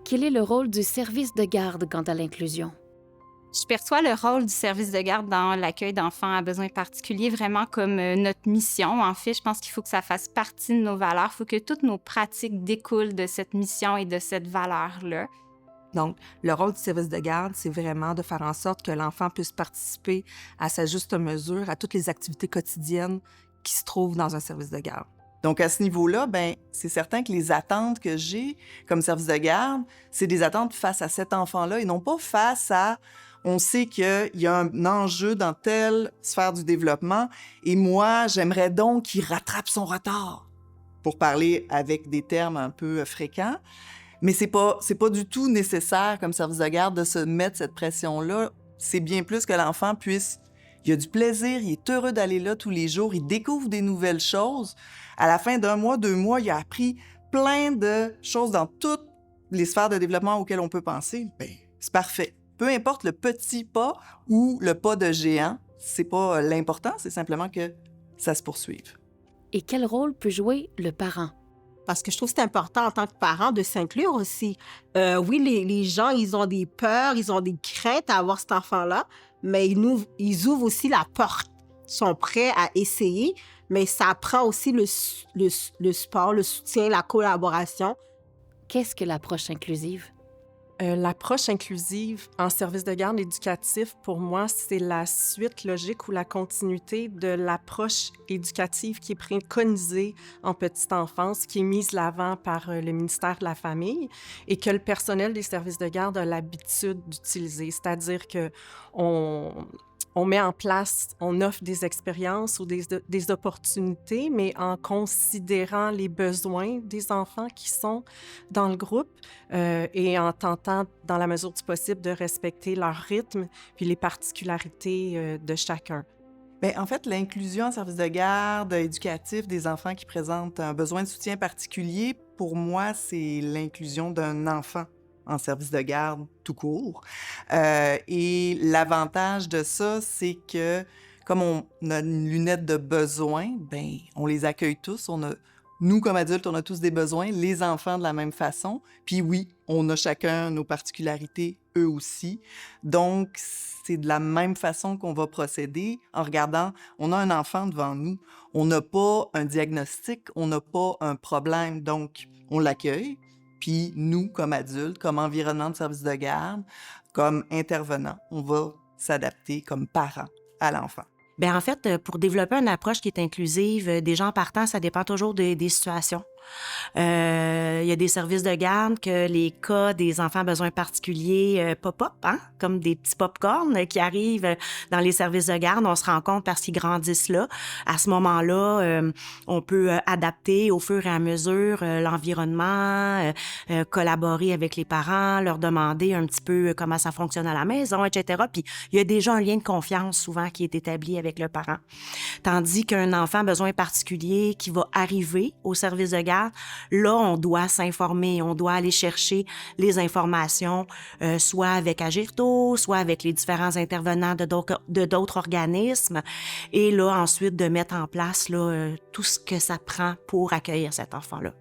Quel est le rôle du service de garde quant à l'inclusion? Je perçois le rôle du service de garde dans l'accueil d'enfants à besoins particuliers vraiment comme notre mission. En fait, je pense qu'il faut que ça fasse partie de nos valeurs. Il faut que toutes nos pratiques découlent de cette mission et de cette valeur-là. Donc, le rôle du service de garde, c'est vraiment de faire en sorte que l'enfant puisse participer à sa juste mesure à toutes les activités quotidiennes qui se trouvent dans un service de garde. Donc, à ce niveau-là, c'est certain que les attentes que j'ai comme service de garde, c'est des attentes face à cet enfant-là et non pas face à on sait qu'il y a un enjeu dans telle sphère du développement et moi, j'aimerais donc qu'il rattrape son retard, pour parler avec des termes un peu fréquents. Mais c'est pas du tout nécessaire comme service de garde de se mettre cette pression-là. C'est bien plus que l'enfant puisse... Il a du plaisir, il est heureux d'aller là tous les jours, il découvre des nouvelles choses. À la fin d'1 mois, 2 mois, il a appris plein de choses dans toutes les sphères de développement auxquelles on peut penser. C'est parfait. Peu importe le petit pas ou le pas de géant, c'est pas l'important, c'est simplement que ça se poursuive. Et quel rôle peut jouer le parent? Parce que je trouve que c'est important en tant que parent de s'inclure aussi. Oui, les gens, ils ont des peurs, ils ont des craintes à avoir cet enfant-là, mais ils ouvrent aussi la porte. Ils sont prêts à essayer, mais ça prend aussi le support, le soutien, la collaboration. Qu'est-ce que l'approche inclusive? L'approche inclusive en service de garde éducatif, pour moi, c'est la suite logique ou la continuité de l'approche éducative qui est préconisée en petite enfance, qui est mise de l'avant par le ministère de la Famille et que le personnel des services de garde a l'habitude d'utiliser. C'est-à-dire qu'on met en place, on offre des expériences ou des opportunités, mais en considérant les besoins des enfants qui sont dans le groupe et en tentant, dans la mesure du possible, de respecter leur rythme puis les particularités de chacun. En fait, l'inclusion en service de garde éducatif des enfants qui présentent un besoin de soutien particulier, pour moi, c'est l'inclusion d'un enfant en service de garde tout court. Et l'avantage de ça, c'est que comme on a une lunette de besoin, on les accueille tous. Nous, comme adultes, on a tous des besoins, les enfants de la même façon. Puis oui, on a chacun nos particularités, eux aussi. Donc, c'est de la même façon qu'on va procéder en regardant, on a un enfant devant nous. On n'a pas un diagnostic, on n'a pas un problème. Donc, on l'accueille. Puis nous, comme adultes, comme environnement de service de garde, comme intervenants, on va s'adapter comme parents à l'enfant. En fait, pour développer une approche qui est inclusive, des gens partant, ça dépend toujours des situations. Il y a des services de garde que les cas des enfants à besoins particuliers pop-up, comme des petits pop-corn qui arrivent dans les services de garde. On se rend compte parce qu'ils grandissent là. À ce moment-là, on peut adapter au fur et à mesure l'environnement, collaborer avec les parents, leur demander un petit peu comment ça fonctionne à la maison, etc. Puis il y a déjà un lien de confiance souvent qui est établi avec le parent. Tandis qu'un enfant à besoins particuliers qui va arriver au service de garde, là, on doit s'informer, on doit aller chercher les informations, soit avec Agirto, soit avec les différents intervenants de d'autres organismes, et là, ensuite, de mettre en place tout ce que ça prend pour accueillir cet enfant-là.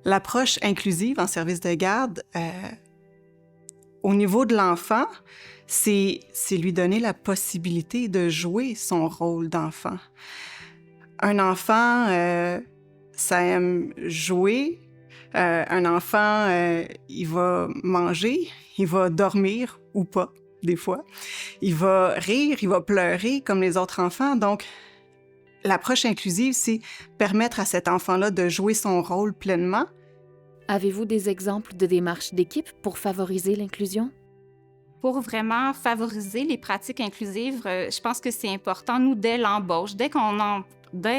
L'approche inclusive en service de garde, au niveau de l'enfant, c'est lui donner la possibilité de jouer son rôle d'enfant. Un enfant... ça aime jouer. Un enfant, il va manger, il va dormir ou pas, des fois. Il va rire, il va pleurer comme les autres enfants. Donc, l'approche inclusive, c'est permettre à cet enfant-là de jouer son rôle pleinement. Avez-vous des exemples de démarches d'équipe pour favoriser l'inclusion? Pour vraiment favoriser les pratiques inclusives, je pense que c'est important, nous, dès l'embauche, dès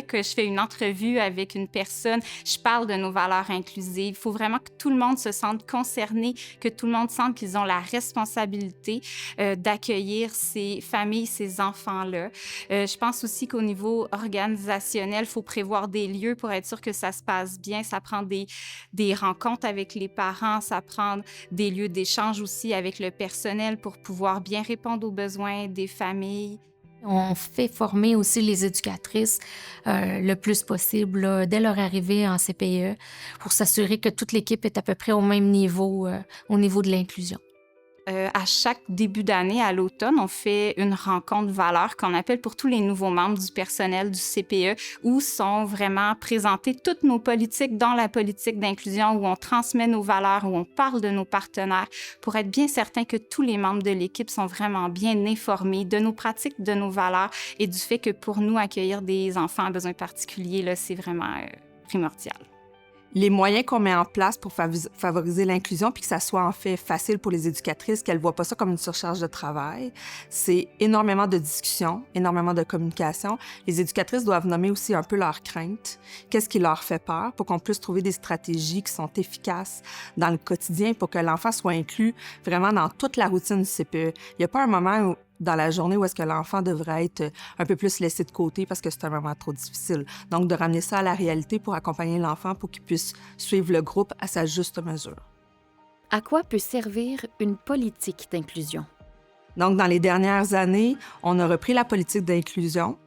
que je fais une entrevue avec une personne, je parle de nos valeurs inclusives. Il faut vraiment que tout le monde se sente concerné, que tout le monde sente qu'ils ont la responsabilité d'accueillir ces familles, ces enfants-là. Je pense aussi qu'au niveau organisationnel, il faut prévoir des lieux pour être sûr que ça se passe bien. Ça prend des rencontres avec les parents, ça prend des lieux d'échange aussi avec le personnel pour pouvoir bien répondre aux besoins des familles. On fait former aussi les éducatrices le plus possible là, dès leur arrivée en CPE pour s'assurer que toute l'équipe est à peu près au même niveau, au niveau de l'inclusion. À chaque début d'année, à l'automne, on fait une rencontre valeur qu'on appelle pour tous les nouveaux membres du personnel du CPE, où sont vraiment présentées toutes nos politiques dans la politique d'inclusion, où on transmet nos valeurs, où on parle de nos partenaires, pour être bien certain que tous les membres de l'équipe sont vraiment bien informés de nos pratiques, de nos valeurs et du fait que pour nous, accueillir des enfants à besoins particuliers, là, c'est vraiment primordial. Les moyens qu'on met en place pour favoriser l'inclusion, puis que ça soit en fait facile pour les éducatrices, qu'elles ne voient pas ça comme une surcharge de travail, c'est énormément de discussions, énormément de communication. Les éducatrices doivent nommer aussi un peu leurs craintes, qu'est-ce qui leur fait peur, pour qu'on puisse trouver des stratégies qui sont efficaces dans le quotidien pour que l'enfant soit inclus vraiment dans toute la routine du CPE. Il n'y a pas un moment dans la journée où est-ce que l'enfant devrait être un peu plus laissé de côté parce que c'est un moment trop difficile. Donc, de ramener ça à la réalité pour accompagner l'enfant pour qu'il puisse suivre le groupe à sa juste mesure. À quoi peut servir une politique d'inclusion? Donc, dans les dernières années, on a repris la politique d'inclusion.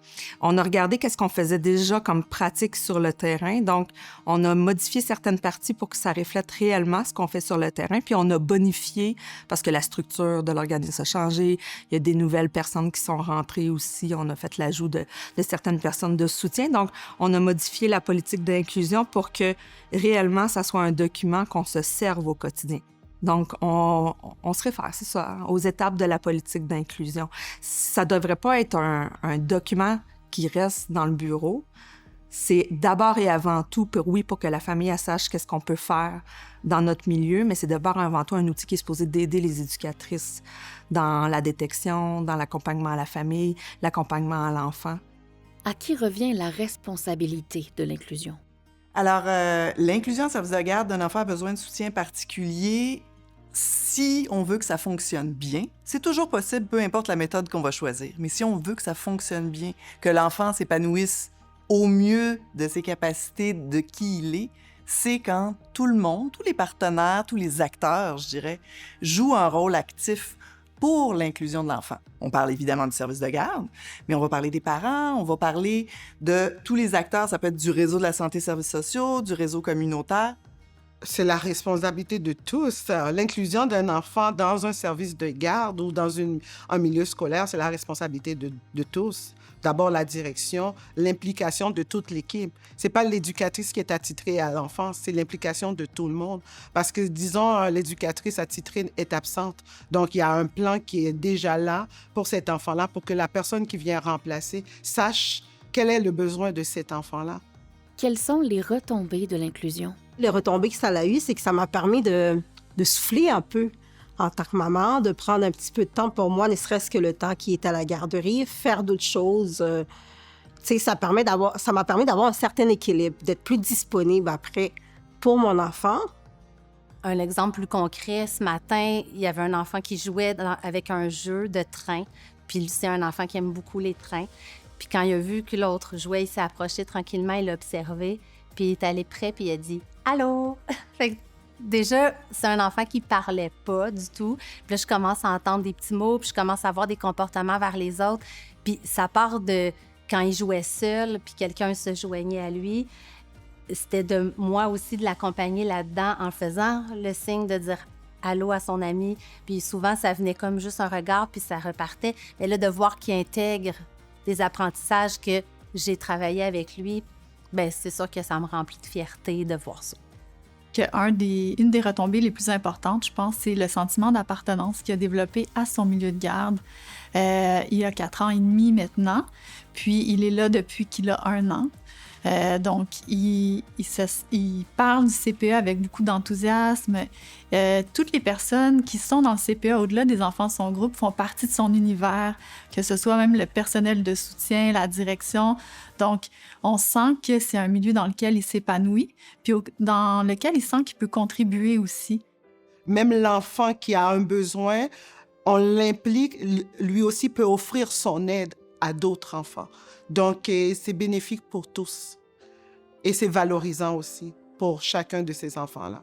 On a regardé qu'est-ce qu'on faisait déjà comme pratique sur le terrain. Donc, on a modifié certaines parties pour que ça reflète réellement ce qu'on fait sur le terrain. Puis, on a bonifié parce que la structure de l'organisme a changé. Il y a des nouvelles personnes qui sont rentrées aussi. On a fait l'ajout de certaines personnes de soutien. Donc, on a modifié la politique d'inclusion pour que réellement, ça soit un document qu'on se serve au quotidien. Donc, on se réfère, c'est ça, aux étapes de la politique d'inclusion. Ça ne devrait pas être un document qui reste dans le bureau. C'est d'abord et avant tout, pour que la famille sache qu'est-ce qu'on peut faire dans notre milieu, mais c'est d'abord et avant tout un outil qui est supposé d'aider les éducatrices dans la détection, dans l'accompagnement à la famille, l'accompagnement à l'enfant. À qui revient la responsabilité de l'inclusion? Alors, l'inclusion en service de garde d'un enfant à besoin de soutien particulier, si on veut que ça fonctionne bien, c'est toujours possible, peu importe la méthode qu'on va choisir. Mais si on veut que ça fonctionne bien, que l'enfant s'épanouisse au mieux de ses capacités, de qui il est, c'est quand tout le monde, tous les partenaires, tous les acteurs, je dirais, jouent un rôle actif pour l'inclusion de l'enfant. On parle évidemment du service de garde, mais on va parler des parents, on va parler de tous les acteurs. Ça peut être du réseau de la santé et services sociaux, du réseau communautaire. C'est la responsabilité de tous. L'inclusion d'un enfant dans un service de garde ou dans un milieu scolaire, c'est la responsabilité de tous. D'abord, la direction, l'implication de toute l'équipe. Ce n'est pas l'éducatrice qui est attitrée à l'enfant, c'est l'implication de tout le monde. Parce que, disons, l'éducatrice attitrée est absente. Donc, il y a un plan qui est déjà là pour cet enfant-là, pour que la personne qui vient remplacer sache quel est le besoin de cet enfant-là. Quelles sont les retombées de l'inclusion? Les retombées que ça a eu, c'est que ça m'a permis de souffler un peu en tant que maman, de prendre un petit peu de temps pour moi, ne serait-ce que le temps qui est à la garderie, faire d'autres choses. Tu sais, ça m'a permis d'avoir un certain équilibre, d'être plus disponible après pour mon enfant. Un exemple plus concret, ce matin, il y avait un enfant qui jouait avec un jeu de train. Puis c'est un enfant qui aime beaucoup les trains. Puis quand il a vu que l'autre jouait, il s'est approché tranquillement, il l'a observé. Puis il est allé près, puis il a dit « Allô! » Fait que déjà, c'est un enfant qui parlait pas du tout. Puis là, je commence à entendre des petits mots, puis je commence à avoir des comportements vers les autres. Puis ça part de quand il jouait seul, puis quelqu'un se joignait à lui. C'était de moi aussi de l'accompagner là-dedans en faisant le signe de dire allô à son ami. Puis souvent, ça venait comme juste un regard, puis ça repartait. Mais là, de voir qu'il intègre des apprentissages que j'ai travaillé avec lui, bien, c'est sûr que ça me remplit de fierté de voir ça. Une des retombées les plus importantes, je pense, c'est le sentiment d'appartenance qu'il a développé à son milieu de garde. Il y a 4 ans et demi maintenant, puis il est là depuis qu'il a 1 an. Donc, il parle du CPE avec beaucoup d'enthousiasme. Toutes les personnes qui sont dans le CPE, au-delà des enfants de son groupe, font partie de son univers, que ce soit même le personnel de soutien, la direction. Donc, on sent que c'est un milieu dans lequel il s'épanouit, puis dans lequel il sent qu'il peut contribuer aussi. Même l'enfant qui a un besoin, on l'implique, lui aussi peut offrir son aide à d'autres enfants. Donc, c'est bénéfique pour tous. Et c'est valorisant aussi pour chacun de ces enfants-là.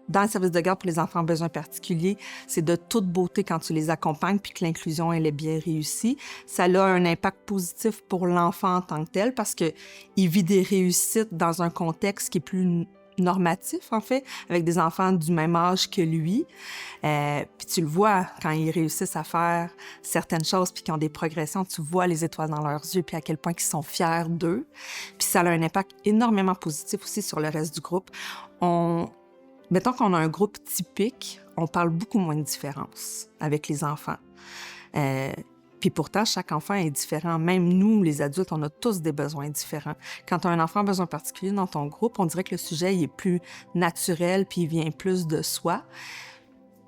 dans le service de garde pour les enfants en besoins particuliers, c'est de toute beauté quand tu les accompagnes puis que l'inclusion, elle est bien réussie. Ça a un impact positif pour l'enfant en tant que tel parce qu'il vit des réussites dans un contexte qui est plus normatif, en fait, avec des enfants du même âge que lui. Puis tu le vois, quand ils réussissent à faire certaines choses puis qu'ils ont des progressions, tu vois les étoiles dans leurs yeux puis à quel point ils sont fiers d'eux. Puis ça a un impact énormément positif aussi sur le reste du groupe. Mettons qu'on a un groupe typique, on parle beaucoup moins de différence avec les enfants. Puis pourtant, chaque enfant est différent. Même nous, les adultes, on a tous des besoins différents. Quand tu as un enfant a un besoin particulier dans ton groupe, on dirait que le sujet il est plus naturel puis il vient plus de soi.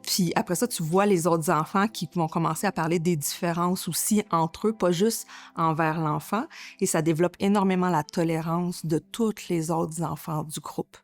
Puis après ça, tu vois les autres enfants qui vont commencer à parler des différences aussi entre eux, pas juste envers l'enfant. Et ça développe énormément la tolérance de tous les autres enfants du groupe.